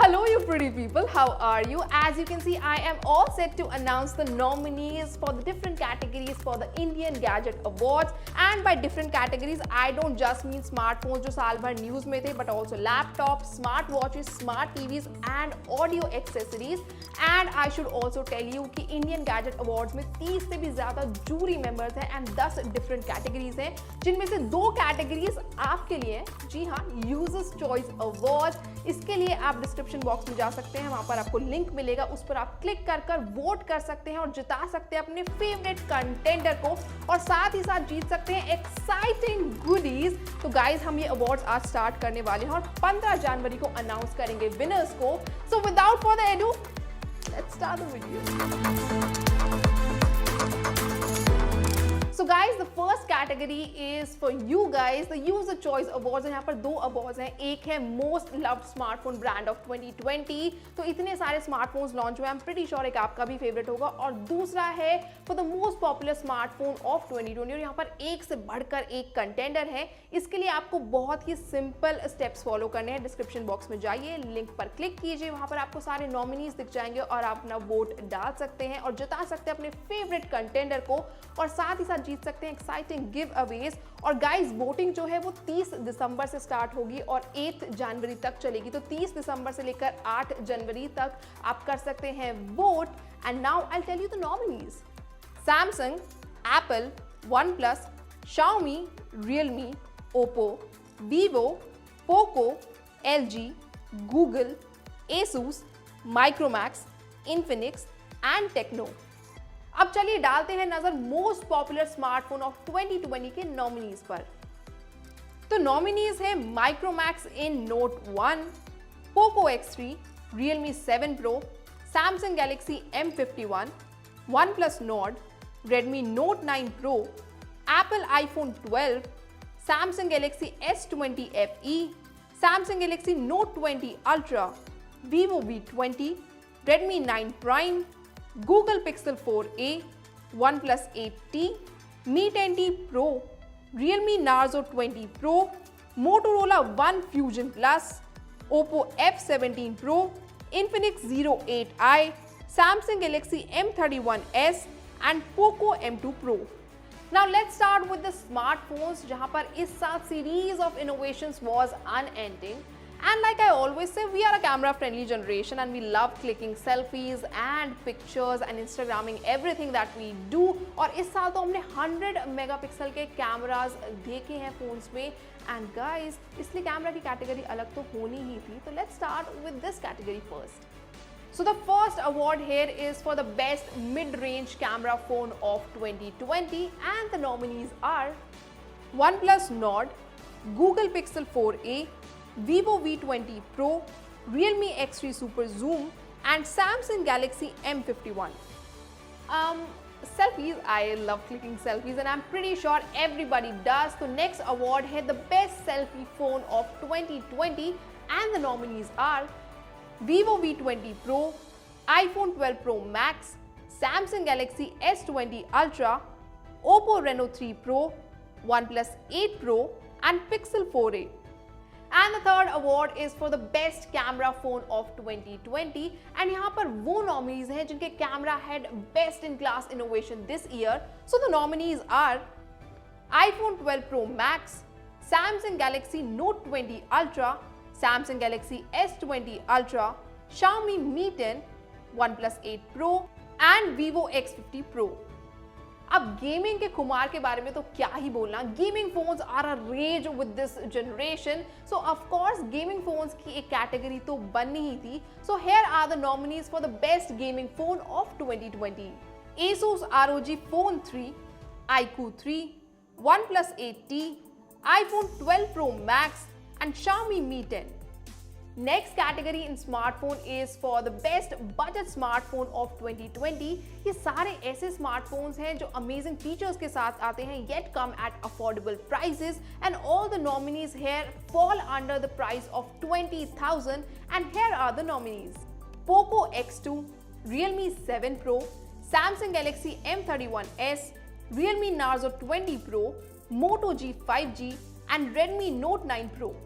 Hello you pretty people, how are you? As you can see, I am all set to announce the nominees for the different categories for the Indian Gadget Awards. And by different categories, I don't just mean smartphones जो साल भर news में थे, but also laptops, smart watches, smart TVs and audio accessories. And I should also tell you कि Indian Gadget Awards में 30 से भी ज़्यादा जूरी मेंबर्स हैं and 10 different categories हैं, जिनमें से 2 categories आपके लिए हैं। जी हाँ, Users Choice Awards। इसके लिए आप डिस्क्रिप्शन बॉक्स में जा सकते हैं, वहां पर आपको लिंक मिलेगा, उस पर आप क्लिक कर वोट कर सकते हैं और जिता सकते हैं अपने फेवरेट कंटेंडर को और साथ ही साथ जीत सकते हैं एक्साइटिंग गुडीज। तो गाइज, हम ये अवार्ड्स आज स्टार्ट करने वाले हैं और 15 जनवरी को अनाउंस करेंगे विनर्स को। So without further edu, let's start the video. So guys, the first category is for you guys, the User Choice Awards। यहाँ पर 2 अवार्ड्स हैं, एक है Most Loved Smartphone Brand of 2020, तो इतने सारे स्मार्टफोन्स लॉन्च हुए, I'm pretty sure एक आपका भी फेवरेट होगा, और दूसरा है for the Most Popular Smartphone of 2020, और यहाँ पर एक से बढ़कर एक कंटेंडर है। इसके लिए आपको बहुत ही सिंपल स्टेप्स फॉलो करने हैं। डिस्क्रिप्शन बॉक्स में जाइए, लिंक पर क्लिक कीजिए, वहाँ पर आपको सारे नॉमिनीज दिख जाएंगे और आप अपना वोट डाल सकते हैं और जिता सकते हैं अपने फेवरेट कंटेंडर को और साथ ही साथ जीत सकते हैं एक्साइटिंग गिव अवेज। और गाइस, वोटिंग जो है वो 30 दिसंबर से स्टार्ट होगी और 8 जनवरी तक चलेगी, तो 30 दिसंबर से लेकर 8 जनवरी तक आप कर सकते हैं vote. And now I tell you the nominees. Samsung, Apple, OnePlus, Xiaomi, Realme, Oppo, Vivo, Poco, LG, Google, Asus, Micromax, Infinix and Tecno. अब चलिए डालते हैं नजर मोस्ट पॉपुलर स्मार्टफोन ऑफ 2020 के नॉमिनीज पर। तो नॉमिनीज है Micromax in note 1, Poco X3, Realme 7 Pro, Samsung Galaxy M51, OnePlus Nord, Redmi Note 9 Pro, Apple iPhone 12, Samsung Galaxy S20 FE, Samsung Galaxy Note 20 Ultra, Vivo V20, Redmi 9 Prime, Google Pixel 4a, OnePlus 8T, Mi 10T Pro, Realme Narzo 20 Pro, Motorola One Fusion Plus, Oppo F17 Pro, Infinix Zero 8i, Samsung Galaxy M31s and Poco M2 Pro. Now let's start with the smartphones, जहाँ पर इस साल series of innovations was unending. And like I always say, we are a camera friendly generation and we love clicking selfies and pictures and Instagramming everything that we do. और इस साल तो हमने 100 megapixel के कैमरास देखे हैं phones में। And guys, इसलिए कैमरा की कैटेगरी अलग तो होनी ही थी, तो let's start with this category first. So the first award here is for the best mid-range camera phone of 2020 and the nominees are OnePlus Nord, Google Pixel 4a, Vivo V20 Pro, Realme X3 Super Zoom and Samsung Galaxy M51. Selfies, I love clicking selfies and I'm pretty sure everybody does. So next award है the best selfie phone of 2020 and the nominees are Vivo V20 Pro, iPhone 12 Pro Max, Samsung Galaxy S20 Ultra, Oppo Reno 3 Pro, OnePlus 8 Pro and Pixel 4a. And the third award is for the best camera phone of 2020 and यहाँ पर वो nominees हैं जिनके camera had best in class innovation this year. So the nominees are iPhone 12 Pro Max, Samsung Galaxy Note 20 Ultra, Samsung Galaxy S20 Ultra, Xiaomi Mi 10, OnePlus 8 Pro and Vivo X50 Pro. अब gaming के खुमार के बारे में तो क्या ही बोलना, gaming phones are a rage with this generation, so of course gaming phones की एक कैटेगरी तो बननी ही थी। So here are the nominees for the best gaming phone of 2020। Asus ROG Phone 3, iQOO 3, OnePlus 8T, iPhone 12 Pro Max and Xiaomi Mi 10. Next category in smartphone is for the best budget smartphone of 2020. ये सारे ऐसे smartphones हैं जो amazing features के साथ आते हैं yet come at affordable prices and all the nominees here fall under the price of 20,000 and here are the nominees. Poco X2, Realme 7 Pro, Samsung Galaxy M31s, Realme Narzo 20 Pro, Moto G5G and Redmi Note 9 Pro.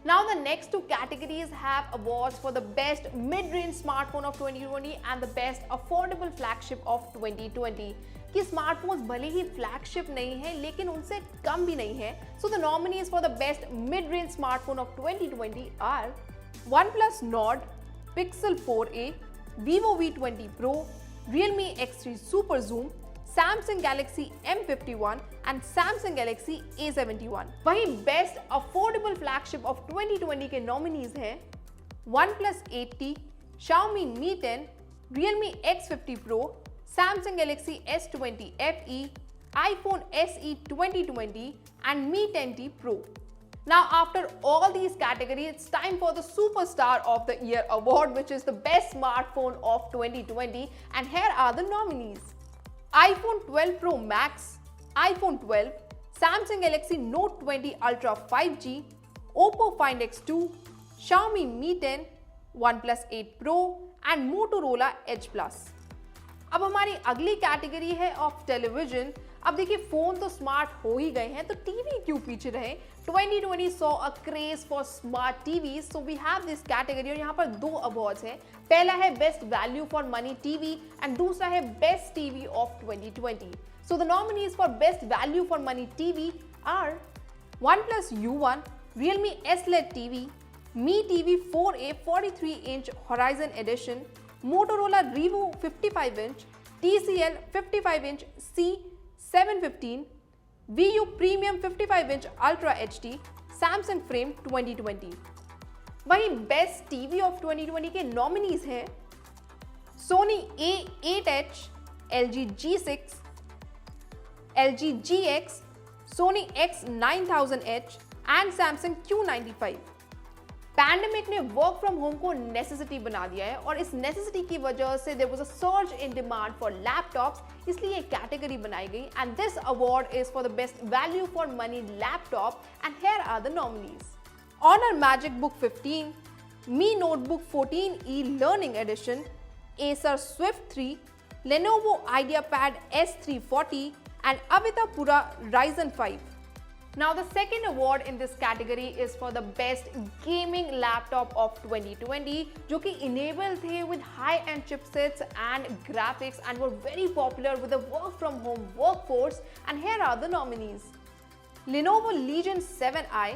Now the next two categories have awards for the best mid-range smartphone of 2020 and the best affordable flagship of 2020. कि smartphones भले ही flagship नहीं है लेकिन उनसे कम भी नहीं है. So the nominees for the best mid-range smartphone of 2020 are OnePlus Nord, Pixel 4a, Vivo V20 Pro, Realme X3 Super Zoom, Samsung Galaxy M51 and Samsung Galaxy A71. वहीं बेस्ट अफोर्डेबल फ्लैगशिप ऑफ 2020 के nominees हैं OnePlus 8T, Xiaomi Mi 10, Realme X50 Pro, Samsung Galaxy S20 FE, iPhone SE 2020 and Mi 10T Pro. Now after all these categories, it's time for the Superstar of the Year award, which is the best smartphone of 2020, and here are the nominees. iPhone 12 Pro Max, iPhone 12, Samsung Galaxy Note 20 Ultra 5G, Oppo Find X2, Xiaomi Mi 10, OnePlus 8 Pro and Motorola Edge Plus. अब हमारी अगली category है of television. अब देखिए phone तो smart हो ही गए हैं तो टीवी क्यों पीछे रहे. 2020 saw a craze for smart TVs, so we have this category और यहाँ पर दो अवार्ड्स हैं. पहला है best value for money TV and दूसरा है best TV off 2020. So the nominees for best value for money TV are OnePlus U1, Realme S-LED TV, Mi TV 4a 43-inch Horizon Edition, Motorola Revo 55-inch, TCL 55-inch C715, VU Premium 55-inch Ultra HD, Samsung Frame 2020. वहीं best TV off 2020 के nominees हैं Sony A8H, LG G6, LG GX, Sony X9000H and Samsung Q95. Pandemic ने work from home को necessity बना दिया है और इस नेसेसिटी की वजह से there was a surge in demand for laptops, इसलिए एक कैटेगरी बनाई गई and this award is for the best value for money laptop and here are the nominees. Honor MacBook 15, Mi Notebook 14e Learning Edition, Acer Swift 3, Lenovo IdeaPad S340 and Avita Pura Ryzen 5. Now the second award in this category is for the best gaming laptop of 2020 जो कि enable थे with high-end chipsets and graphics and were very popular with the work from home workforce, and here are the nominees. Lenovo Legion 7i,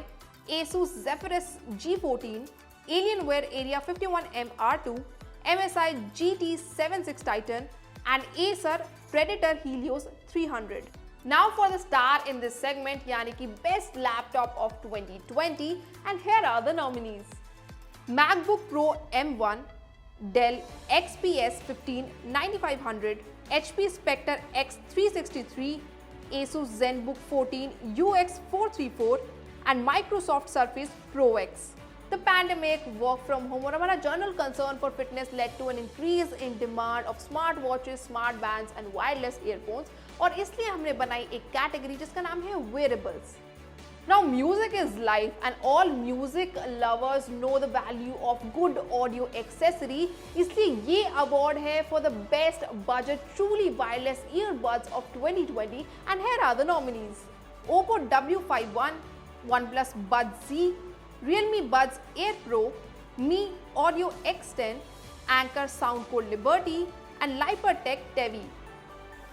Asus Zephyrus G14, Alienware Area 51M R2, MSI GT76 Titan and Acer Predator Helios 300. Now for the star in this segment, यानी कि best laptop of 2020, and here are the nominees. MacBook Pro M1, Dell XPS 15 9500, HP Spectre X363, Asus ZenBook 14 UX 434 and Microsoft Surface Pro X. The pandemic, work from home और हमारा general concern for fitness led to an increase in demand of smart watches, smart bands and wireless earphones, और इसलिए हमने बनाई एक category जिसका नाम है wearables. Now music is life and all music lovers know the value of good audio accessory, इसलिए ये award है for the best budget truly wireless earbuds of 2020, and here are the nominees. Oppo W51, OnePlus Buds Z, Realme Buds Air Pro, Mi Audio X10, Anker Soundcore Liberty and Lypertech Tevi.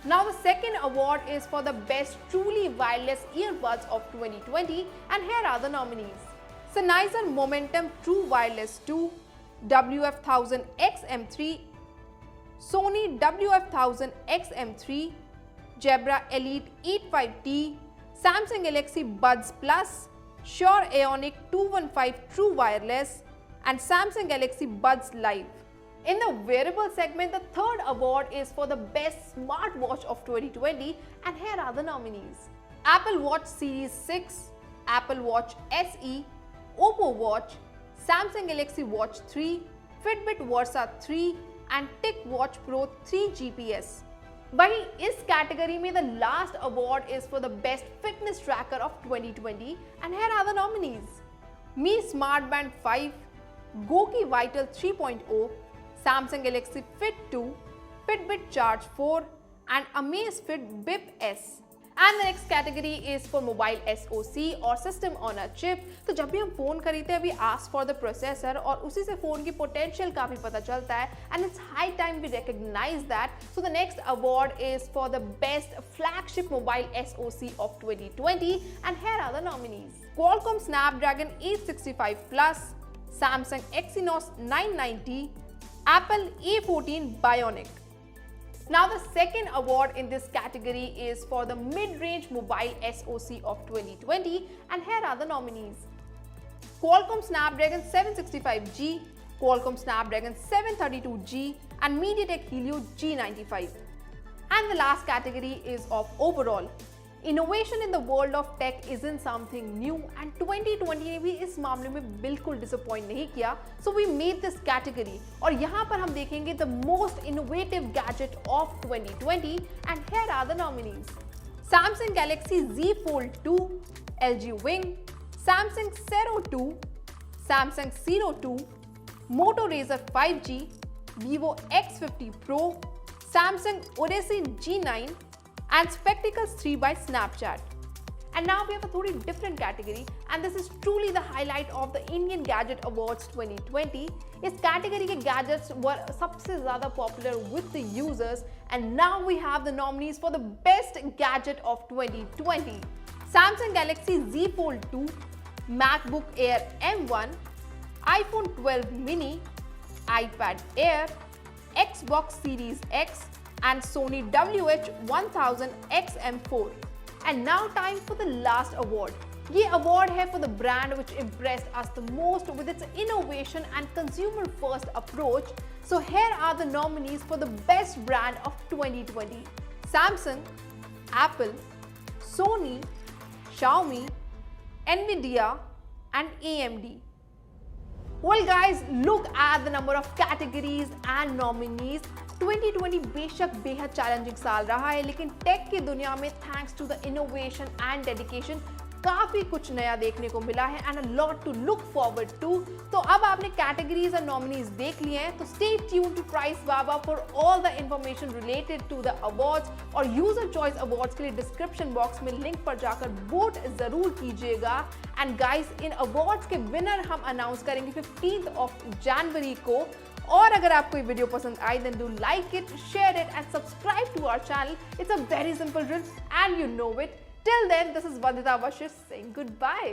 Now the second award is for the best truly wireless earbuds of 2020, and here are the nominees. Sennheiser Momentum True Wireless 2, WF-1000 XM3, Sony WF-1000 XM3, Jabra Elite 85T, Samsung Galaxy Buds Plus, Shure Ionic 215 True Wireless and Samsung Galaxy Buds Live. In the wearable segment, the third award is for the best smartwatch of 2020, and here are the nominees. Apple Watch Series 6, Apple Watch SE, Oppo Watch, Samsung Galaxy Watch 3, Fitbit Versa 3 and TicWatch Pro 3 GPS. वहीं इस category में the last award is for the best fitness tracker of 2020, and here are the nominees. Mi Smart Band 5, Goki Vital 3.0, Samsung Galaxy Fit 2, Fitbit Charge 4 and Amazfit Bip S. And the next category is for mobile SoC और system on a chip. तो जब भी हम phone खरीदते हैं we ask for the processor और उसी से फोन की पोटेंशियल का भी पता चलता है and it's high time we recognise that. So the next award is for the best flagship mobile SoC of 2020 and here are the nominees. Qualcomm Snapdragon 865 Plus, Samsung Exynos 990, Apple A14 Bionic. Now the second award in this category is for the mid-range mobile SoC of 2020 and here are the nominees. Qualcomm Snapdragon 765G, Qualcomm Snapdragon 732G and MediaTek Helio G95. And the last category is of overall. Innovation in the world of tech isn't something new and 2020 ने भी इस मामले में बिल्कुल disappoint नहीं किया. So we made this category और यहाँ पर हम देखेंगे the most innovative gadget of 2020 and here are the nominees. Samsung Galaxy Z Fold 2, LG Wing, Samsung Sero 2, Samsung Zero 2, Moto Razr 5G, Vivo X50 Pro, Samsung Odyssey G9 and Spectacles 3 by Snapchat. And now we have a totally different category and this is truly the highlight of the Indian Gadget Awards 2020. इस category के gadgets were सबसे ज़्यादा popular with the users and now we have the nominees for the best gadget of 2020. Samsung Galaxy Z Fold 2, MacBook Air M1, iPhone 12 mini, iPad Air, Xbox Series X and Sony WH-1000 XM4. And now time for the last award. ये award है for the brand which impressed us the most with its innovation and consumer first approach. So here are the nominees for the best brand of 2020. Samsung, Apple, Sony, Xiaomi, Nvidia and AMD. Well guys, look at the number of categories and nominees. 2020 बेशक बेहद challenging साल रहा है लेकिन take की दुनिया में thanks to the innovation and dedication काफी कुछ नया देखने को मिला है and a lot to look forward to. तो अब आपने कैटेगरीज और नॉमिनीज देख लिए हैं तो stay tune to Price Baba for all the information related to the awards और यूजर चॉइस अवार्ड्स के लिए डिस्क्रिप्शन बॉक्स में लिंक पर जाकर वोट जरूर कीजिएगा. एंड गाइस, इन अवार्ड्स के विनर हम अनाउंस करेंगे 15 जनवरी को. और अगर आपको ये वीडियो पसंद आई then do like it, share it and subscribe to our channel. It's a very simple drill and you know it. Till then, this is Vandita Vashis saying goodbye.